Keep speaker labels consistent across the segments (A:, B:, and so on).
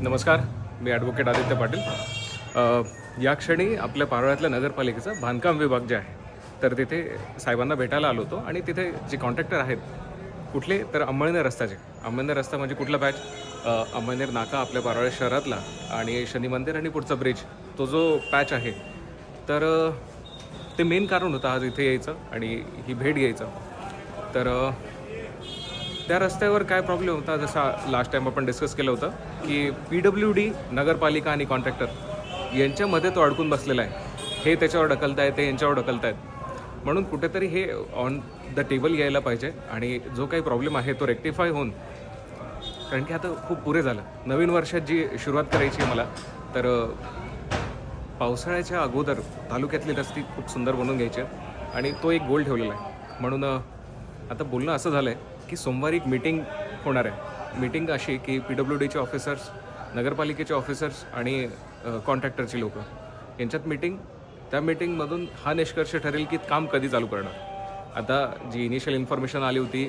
A: नमस्कार, मी ॲडव्होकेट आदित्य पाटील. या क्षणी आपल्या पारोळ्यातल्या नगरपालिकेचा बांधकाम विभाग जे आहे, तर तिथे साहेबांना भेटायला आलो होतो. आणि तिथे जे कॉन्ट्रॅक्टर आहेत, कुठले तर अंमळनेर रस्त्याचे. अंमळनेर रस्ता म्हणजे कुठला पॅच? अंमळनेर नाका आपल्या पारोळ्या शहरातला, आणि शनी मंदिर आणि पुढचा ब्रिज, तो जो पॅच आहे. तर ते मेन कारण होतं आज इथे यायचं आणि ही भेट घ्यायचं. तर त्या रस्त्यावर काय प्रॉब्लेम होता, जसा लास्ट टाईम आपण डिस्कस केलं होतं की PWD, नगरपालिका आणि कॉन्ट्रॅक्टर यांच्यामध्ये तो अडकून बसलेला आहे. हे त्याच्यावर ढकलत आहे, ते यांच्यावर ढकलत आहेत. म्हणून कुठेतरी हे ऑन द टेबल यायला पाहिजे आणि जो काही प्रॉब्लेम आहे तो रेक्टिफाय होऊन, कारण की आता खूप पुरे झालं. नवीन वर्षात जी सुरुवात करायची आहे मला, तर पावसाळ्याच्या अगोदर तालुक्यातली रस्ती खूप सुंदर बनवून घ्यायची आहे आणि तो एक गोल ठेवलेला आहे. म्हणून आता बोलणं असं झालं आहे की सोमवारी एक मीटिंग होणार आहे. मीटिंग अशी की PWDचे ऑफिसर्स, नगरपालिकेचे ऑफिसर्स आणि कॉन्ट्रॅक्टरची लोकं यांच्यात मीटिंग. त्या मीटिंगमधून हा निष्कर्ष ठरेल की काम कधी चालू करणार. आता जी इनिशियल इन्फॉर्मेशन आली होती,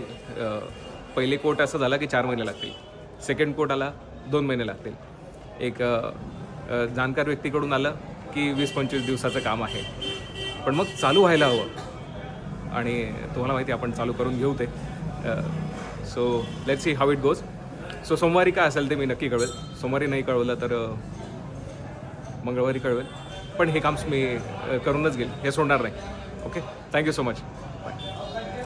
A: पहिले कोट असं झाला की 4 महिने लागतील, सेकंड कोट आला 2 महिने लागतील, एक जाणकार व्यक्तीकडून आलं की 20-25 दिवसाचं काम आहे. पण मग चालू व्हायला हवं आणि तुम्हाला माहिती आहे आपण चालू करून घेऊ ते. So let's see how it goes. So सोमवारी काय असेल ते मी नक्की कळवेल. सोमवारी नाही कळवलं तर मंगळवारी कळवेल. पण हे काम मी करूनच घेईल, हे सोडणार नाही. Okay, thank you so much.